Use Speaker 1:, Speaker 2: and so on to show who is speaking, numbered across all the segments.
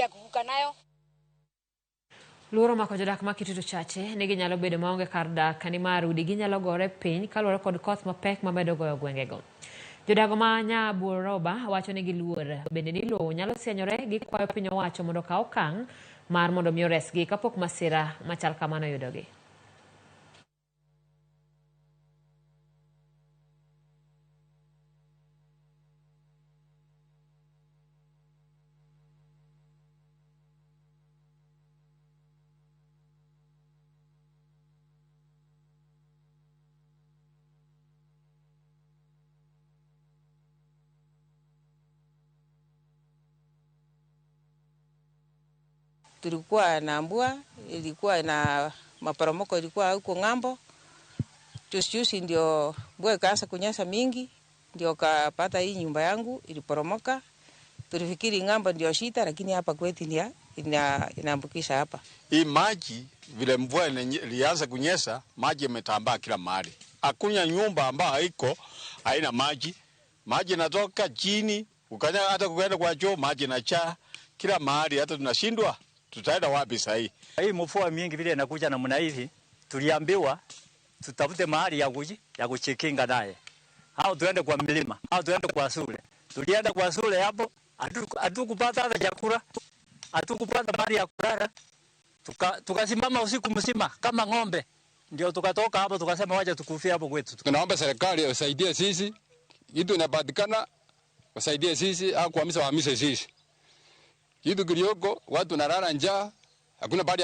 Speaker 1: ya kuvuka nayo.
Speaker 2: Luoro mako jodak ma Kitutu Chache nigi nyalo bedo maonge kar dak kani mar udi ginyalo gore piny kaluwore kod koth mapek mamedo goyo gwengego. Jodago ma Nyabuoroba wacho ni giluor bende ni lowo nyalo sienyore gi kwayo piny owacho mondo kaw okang' mar mondo mi oresgi kapok masira machal kamano yudogi.
Speaker 3: Tulikuwa na mvua, ilikuwa na maporomoko, ilikuwa huko ng'ambo. Juzi ndio mvua ikaanza kunyesha mingi, ndio kapata hii nyumba yangu iliporomoka. Tulifikiri ng'ambo ndio shida, lakini hapa kwetu ndio inaambukisha hapa.
Speaker 4: Hii maji vile mvua ilianza kunyesha, maji yametambaa kila mahali. Hakuna nyumba ambayo haina maji. Maji yanatoka chini, hata kuenda kwa choo maji yanajaa kila mahali, hata tunashindwa tutaenda wapi sasa hii.
Speaker 5: Hii mvua mingi vile inakuja namna hivi, tuliambiwa tutafute mahali ya kujikinga naye. Hao tuende kwa milima, hao tuende kwa shule. Tulienda kwa shule hapo, hatukupata hata chakula, hatukupata mahali ya kulala. Tukasimama usiku mzima kama ng'ombe. Ndio tukatoka hapo tukasema waje tukufie hapo kwetu.
Speaker 6: Tunaomba serikali isaidie sisi, kitu inapatikana wasaidie sisi au kuhamisha wahamishe sisi. Kitu kilioko watu nalala njaa, hakuna bali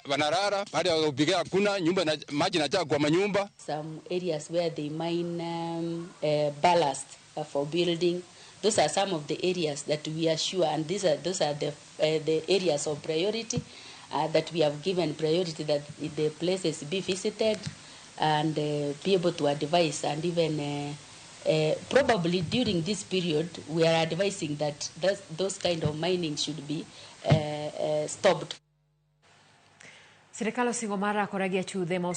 Speaker 6: wanalala, bali upiga hakuna nyumba na maji yanajaa kwa manyumba.
Speaker 7: Some areas where they mine ballast for building, those are some of the areas that we are sure, and those are the areas of priority that we have given priority, that the places be visited and be able to advise, and even probably during this period we are advising that those kind of mining should be stopped.
Speaker 2: Serikali osingo mara koragia chudhe ma